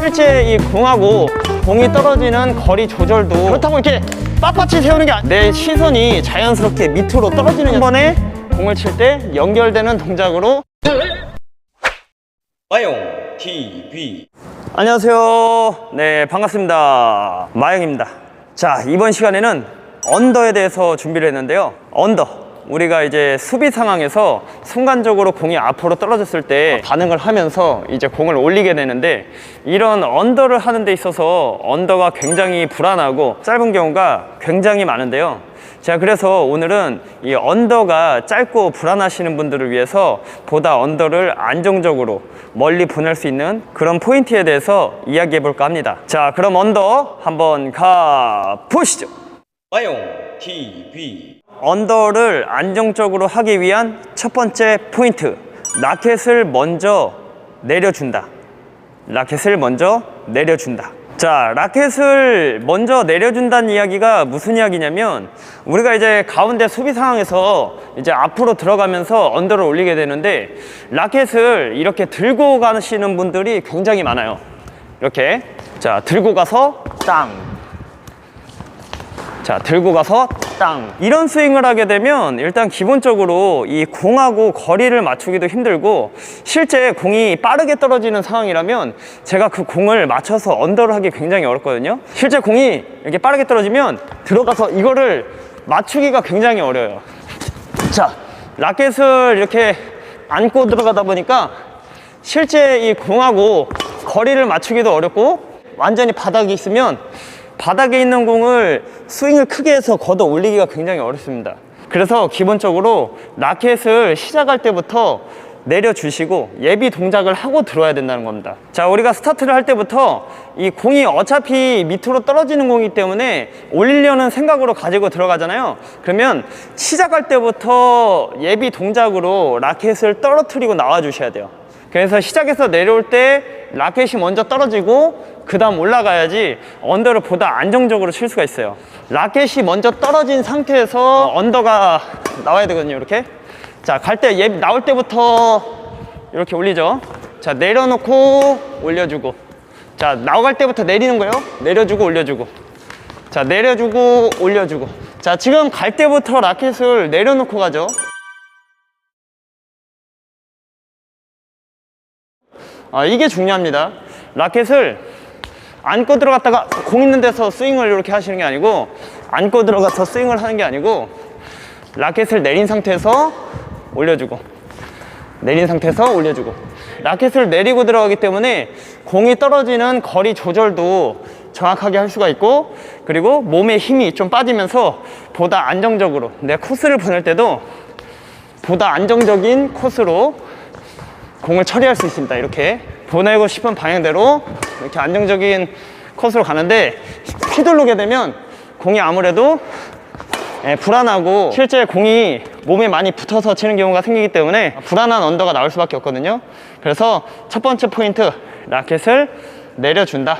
실제 이 공하고 공이 떨어지는 거리 조절도 그렇다고 이렇게 빳빳이 세우는 게 내 시선이 자연스럽게 밑으로 떨어지는 한 번에 공을 칠 때 연결되는 동작으로 마용 TV. 안녕하세요. 네, 반갑습니다. 마영입니다. 자, 이번 시간에는 언더에 대해서 준비를 했는데요. 언더, 우리가 이제 수비 상황에서 순간적으로 공이 앞으로 떨어졌을 때 반응을 하면서 이제 공을 올리게 되는데, 이런 언더를 하는 데 있어서 언더가 굉장히 불안하고 짧은 경우가 굉장히 많은데요. 제가 그래서 오늘은 이 언더가 짧고 불안하시는 분들을 위해서 보다 언더를 안정적으로 멀리 보낼 수 있는 그런 포인트에 대해서 이야기해 볼까 합니다. 자, 그럼 언더 한번 가 보시죠. 마용 TV. 언더를 안정적으로 하기 위한 첫 번째 포인트, 라켓을 먼저 내려준다. 라켓을 먼저 내려준다. 자, 라켓을 먼저 내려준다는 이야기가 무슨 이야기냐면, 우리가 이제 가운데 수비 상황에서 이제 앞으로 들어가면서 언더를 올리게 되는데, 라켓을 이렇게 들고 가시는 분들이 굉장히 많아요. 이렇게, 자, 들고 가서 땅, 자, 들고 가서 땅, 이런 스윙을 하게 되면 일단 기본적으로 이 공하고 거리를 맞추기도 힘들고, 실제 공이 빠르게 떨어지는 상황이라면 제가 그 공을 맞춰서 언더를 하기 굉장히 어렵거든요. 실제 공이 이렇게 빠르게 떨어지면 들어가서 이거를 맞추기가 굉장히 어려워요. 자, 라켓을 이렇게 안고 들어가다 보니까 실제 이 공하고 거리를 맞추기도 어렵고, 완전히 바닥에 있으면 바닥에 있는 공을 스윙을 크게 해서 걷어 올리기가 굉장히 어렵습니다. 그래서 기본적으로 라켓을 시작할 때부터 내려주시고 예비 동작을 하고 들어야 된다는 겁니다. 자, 우리가 스타트를 할 때부터 이 공이 어차피 밑으로 떨어지는 공이기 때문에 올리려는 생각으로 가지고 들어가잖아요. 그러면 시작할 때부터 예비 동작으로 라켓을 떨어뜨리고 나와 주셔야 돼요. 그래서 시작해서 내려올 때 라켓이 먼저 떨어지고 그 다음 올라가야지 언더를 보다 안정적으로 칠 수가 있어요. 라켓이 먼저 떨어진 상태에서 언더가 나와야 되거든요. 이렇게, 자, 갈 때 나올 때부터 이렇게 올리죠. 자, 내려놓고 올려주고, 자, 나갈 때부터 내리는 거예요. 내려주고 올려주고, 자, 내려주고 올려주고. 자, 지금 갈 때부터 라켓을 내려놓고 가죠. 이게 중요합니다. 라켓을 안고 들어갔다가 공 있는 데서 스윙을 이렇게 하시는 게 아니고, 안고 들어가서 스윙을 하는 게 아니고, 라켓을 내린 상태에서 올려주고, 내린 상태에서 올려주고. 라켓을 내리고 들어가기 때문에 공이 떨어지는 거리 조절도 정확하게 할 수가 있고, 그리고 몸에 힘이 좀 빠지면서 보다 안정적으로 내 코스를 보낼 때도 보다 안정적인 코스로 공을 처리할 수 있습니다. 이렇게 보내고 싶은 방향대로 이렇게 안정적인 코스로 가는데, 휘두르게 되면 공이 아무래도 불안하고 실제 공이 몸에 많이 붙어서 치는 경우가 생기기 때문에 불안한 언더가 나올 수밖에 없거든요. 그래서 첫 번째 포인트, 라켓을 내려준다.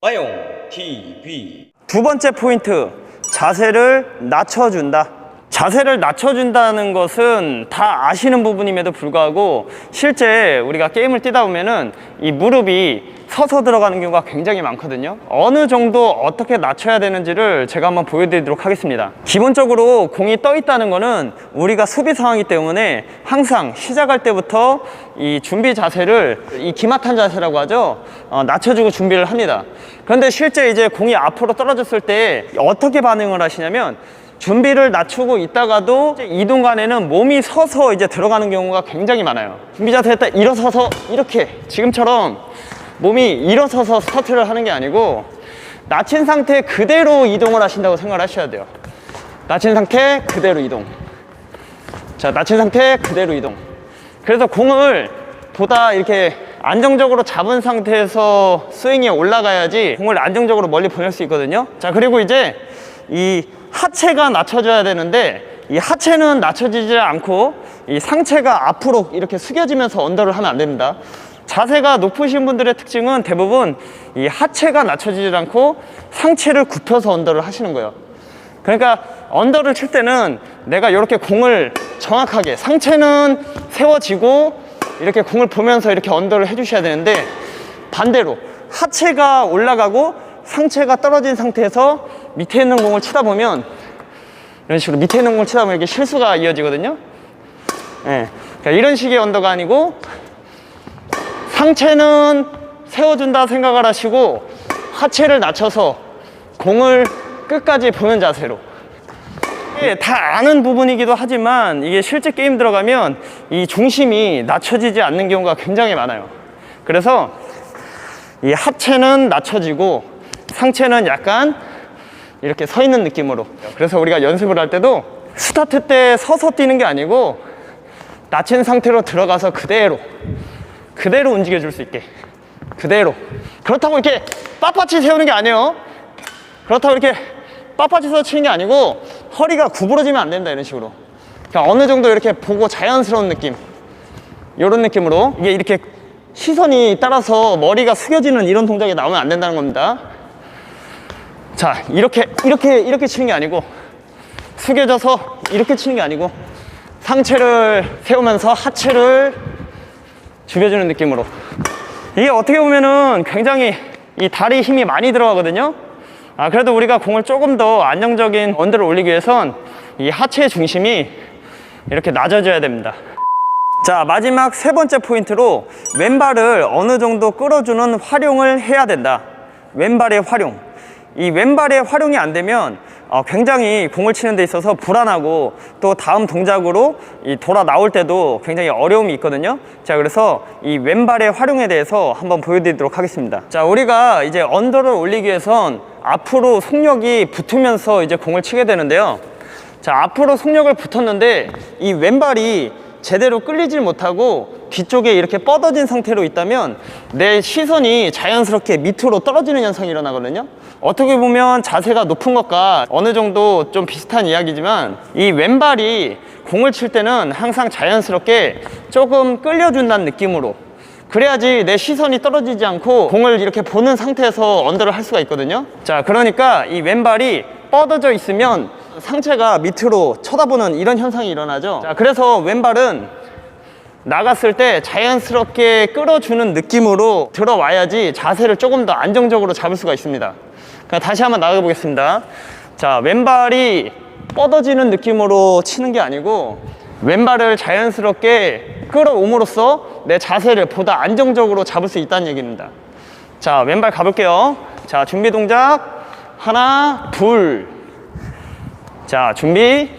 마용 TV. 두 번째 포인트, 자세를 낮춰준다. 자세를 낮춰준다는 것은 다 아시는 부분임에도 불구하고, 실제 우리가 게임을 뛰다 보면은 이 무릎이 서서 들어가는 경우가 굉장히 많거든요. 어느 정도 어떻게 낮춰야 되는지를 제가 한번 보여드리도록 하겠습니다. 기본적으로 공이 떠 있다는 거는 우리가 수비 상황이기 때문에 항상 시작할 때부터 이 준비 자세를, 이 기마탄 자세라고 하죠, 낮춰주고 준비를 합니다. 그런데 실제 이제 공이 앞으로 떨어졌을 때 어떻게 반응을 하시냐면, 준비를 낮추고 있다가도 이동 간에는 몸이 서서 이제 들어가는 경우가 굉장히 많아요. 준비 자세 때 일어서서 이렇게 지금처럼 몸이 일어서서 스타트를 하는 게 아니고, 낮춘 상태 그대로 이동을 하신다고 생각을 하셔야 돼요. 낮춘 상태 그대로 이동. 자, 낮춘 상태 그대로 이동. 그래서 공을 보다 이렇게 안정적으로 잡은 상태에서 스윙에 올라가야지 공을 안정적으로 멀리 보낼 수 있거든요. 자, 그리고 이제 이 하체가 낮춰져야 되는데, 이 하체는 낮춰지지 않고 이 상체가 앞으로 이렇게 숙여지면서 언더를 하면 안 됩니다. 자세가 높으신 분들의 특징은 대부분 이 하체가 낮춰지지 않고 상체를 굽혀서 언더를 하시는 거예요. 그러니까 언더를 칠 때는 내가 이렇게 공을 정확하게, 상체는 세워지고 이렇게 공을 보면서 이렇게 언더를 해주셔야 되는데, 반대로 하체가 올라가고 상체가 떨어진 상태에서 밑에 있는 공을 치다 보면 이런 식으로 밑에 있는 공을 치다 보면 이렇게 실수가 이어지거든요. 예. 그러니까 이런 식의 언더가 아니고 상체는 세워준다 생각을 하시고 하체를 낮춰서 공을 끝까지 보는 자세로. 이게 다 아는 부분이기도 하지만 이게 실제 게임 들어가면 이 중심이 낮춰지지 않는 경우가 굉장히 많아요. 그래서 이 하체는 낮춰지고 상체는 약간 이렇게 서 있는 느낌으로. 그래서 우리가 연습을 할 때도 스타트 때 서서 뛰는 게 아니고 낮춘 상태로 들어가서 그대로 움직여 줄 수 있게 그대로. 그렇다고 이렇게 빳빳이 세우는 게 아니에요. 그렇다고 이렇게 빳빳이 서 치는 게 아니고 허리가 구부러지면 안 된다, 이런 식으로. 그러니까 어느 정도 이렇게 보고 자연스러운 느낌, 이런 느낌으로. 이게 이렇게 시선이 따라서 머리가 숙여지는 이런 동작이 나오면 안 된다는 겁니다. 자, 이렇게 치는 게 아니고 숙여져서 이렇게 치는 게 아니고 상체를 세우면서 하체를 죽여주는 느낌으로. 이게 어떻게 보면은 굉장히 이 다리 힘이 많이 들어가거든요. 그래도 우리가 공을 조금 더 안정적인 언더를 올리기 위해선 이 하체의 중심이 이렇게 낮아져야 됩니다. 자, 마지막 세 번째 포인트로 왼발을 어느 정도 끌어주는 활용을 해야 된다. 왼발의 활용. 이 왼발의 활용이 안 되면 굉장히 공을 치는 데 있어서 불안하고 또 다음 동작으로 돌아 나올 때도 굉장히 어려움이 있거든요. 자, 그래서 이 왼발의 활용에 대해서 한번 보여드리도록 하겠습니다. 자, 우리가 이제 언더를 올리기 위해선 앞으로 속력이 붙으면서 이제 공을 치게 되는데요. 자, 앞으로 속력을 붙었는데 이 왼발이 제대로 끌리질 못하고 뒤쪽에 이렇게 뻗어진 상태로 있다면 내 시선이 자연스럽게 밑으로 떨어지는 현상이 일어나거든요. 어떻게 보면 자세가 높은 것과 어느 정도 좀 비슷한 이야기지만 이 왼발이 공을 칠 때는 항상 자연스럽게 조금 끌려준다는 느낌으로, 그래야지 내 시선이 떨어지지 않고 공을 이렇게 보는 상태에서 언더를 할 수가 있거든요. 자, 그러니까 이 왼발이 뻗어져 있으면 상체가 밑으로 쳐다보는 이런 현상이 일어나죠. 자, 그래서 왼발은 나갔을 때 자연스럽게 끌어주는 느낌으로 들어와야지 자세를 조금 더 안정적으로 잡을 수가 있습니다. 다시 한번 나가 보겠습니다. 자, 왼발이 뻗어지는 느낌으로 치는 게 아니고 왼발을 자연스럽게 끌어옴으로써 내 자세를 보다 안정적으로 잡을 수 있다는 얘기입니다. 자, 왼발 가볼게요. 자, 준비 동작. 하나, 둘. 자, 준비.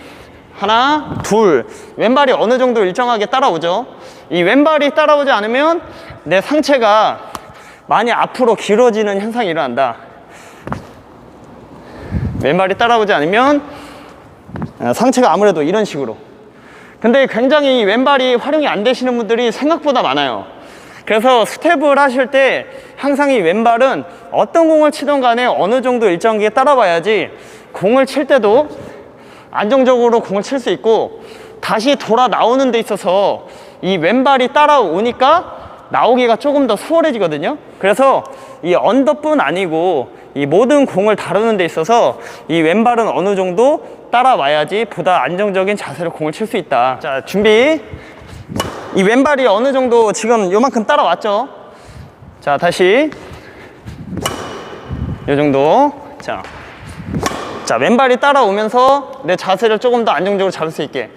하나, 둘. 왼발이 어느 정도 일정하게 따라오죠. 이 왼발이 따라오지 않으면 내 상체가 많이 앞으로 길어지는 현상이 일어난다. 왼발이 따라오지 않으면 상체가 아무래도 이런 식으로. 근데 굉장히 왼발이 활용이 안 되시는 분들이 생각보다 많아요. 그래서 스텝을 하실 때 항상 이 왼발은 어떤 공을 치든 간에 어느 정도 일정하게 따라와야지 공을 칠 때도 안정적으로 공을 칠 수 있고 다시 돌아 나오는 데 있어서 이 왼발이 따라오니까 나오기가 조금 더 수월해지거든요. 그래서 이 언더뿐 아니고 이 모든 공을 다루는 데 있어서 이 왼발은 어느 정도 따라와야지 보다 안정적인 자세로 공을 칠 수 있다. 자, 준비. 이 왼발이 어느 정도 지금 요만큼 따라왔죠. 자, 다시 요 정도. 자, 왼발이 따라오면서 내 자세를 조금 더 안정적으로 잡을 수 있게.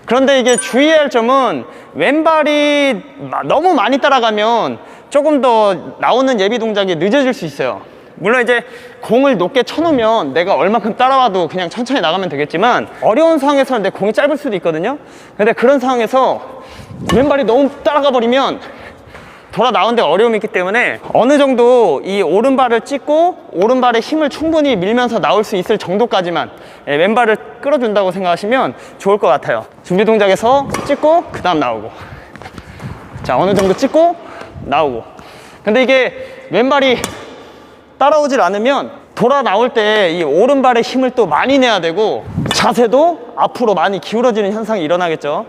그런데 이게 주의해야 할 점은 왼발이 너무 많이 따라가면 조금 더 나오는 예비 동작이 늦어질 수 있어요. 물론 이제 공을 높게 쳐놓으면 내가 얼만큼 따라와도 그냥 천천히 나가면 되겠지만 어려운 상황에서는 내 공이 짧을 수도 있거든요. 근데 그런 상황에서 왼발이 너무 따라가 버리면 돌아 나오는데 어려움이 있기 때문에 어느 정도 이 오른발을 찍고 오른발의 힘을 충분히 밀면서 나올 수 있을 정도까지만 왼발을 끌어준다고 생각하시면 좋을 것 같아요. 준비 동작에서 찍고 그 다음 나오고, 자, 어느 정도 찍고 나오고. 근데 이게 왼발이 따라오질 않으면 돌아 나올 때 이 오른발의 힘을 또 많이 내야 되고 자세도 앞으로 많이 기울어지는 현상이 일어나겠죠.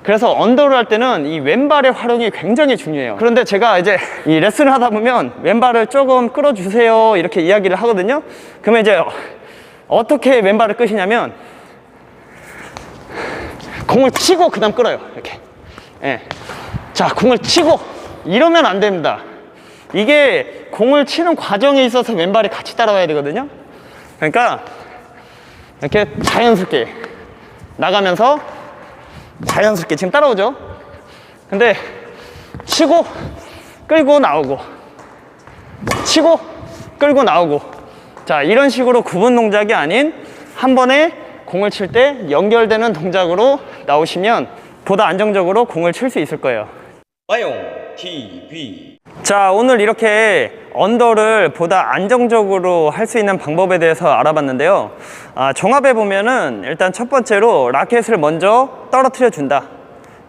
그래서 언더를 할 때는 이 왼발의 활용이 굉장히 중요해요. 그런데 제가 이제 이 레슨을 하다 보면 왼발을 조금 끌어주세요 이렇게 이야기를 하거든요. 그러면 이제 어떻게 왼발을 끄시냐면 공을 치고 그 다음 끌어요. 이렇게. 자, 공을 치고 이러면 안 됩니다. 이게 공을 치는 과정에 있어서 왼발이 같이 따라와야 되거든요. 그러니까 이렇게 자연스럽게 나가면서 자연스럽게 지금 따라오죠. 근데 치고 끌고 나오고 치고 끌고 나오고, 자 이런 식으로 구분 동작이 아닌 한 번에 공을 칠 때 연결되는 동작으로 나오시면 보다 안정적으로 공을 칠 수 있을 거예요. 마용 TV. 자, 오늘 이렇게 언더를 보다 안정적으로 할 수 있는 방법에 대해서 알아봤는데요. 종합해 보면은 일단 첫 번째로 라켓을 먼저 떨어뜨려 준다.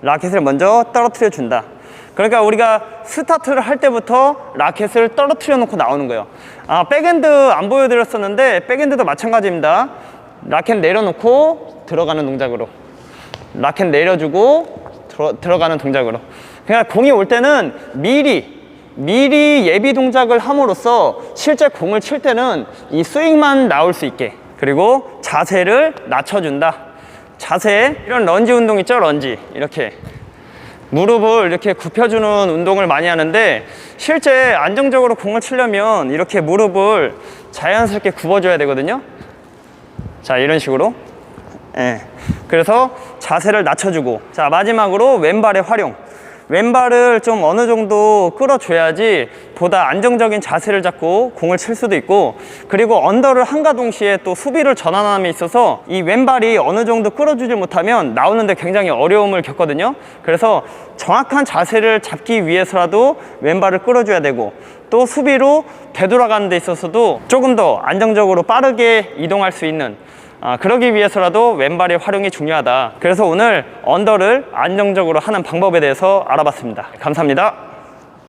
라켓을 먼저 떨어뜨려 준다. 그러니까 우리가 스타트를 할 때부터 라켓을 떨어뜨려 놓고 나오는 거예요. 백핸드 안 보여드렸었는데 백핸드도 마찬가지입니다. 라켓 내려놓고 들어가는 동작으로, 라켓 내려주고 들어가는 동작으로. 그러니까 공이 올 때는 미리 예비 동작을 함으로써 실제 공을 칠 때는 이 스윙만 나올 수 있게. 그리고 자세를 낮춰준다. 자세, 이런 런지 운동 있죠? 런지 이렇게 무릎을 이렇게 굽혀주는 운동을 많이 하는데, 실제 안정적으로 공을 치려면 이렇게 무릎을 자연스럽게 굽어줘야 되거든요. 자, 이런 식으로. 예. 그래서 자세를 낮춰주고, 자 마지막으로 왼발의 활용. 왼발을 좀 어느 정도 끌어줘야지 보다 안정적인 자세를 잡고 공을 칠 수도 있고, 그리고 언더를 한가 동시에 또 수비를 전환함에 있어서 이 왼발이 어느 정도 끌어주지 못하면 나오는데 굉장히 어려움을 겪거든요. 그래서 정확한 자세를 잡기 위해서라도 왼발을 끌어줘야 되고, 또 수비로 되돌아가는 데 있어서도 조금 더 안정적으로 빠르게 이동할 수 있는, 그러기 위해서라도 왼발의 활용이 중요하다. 그래서 오늘 언더를 안정적으로 하는 방법에 대해서 알아봤습니다. 감사합니다.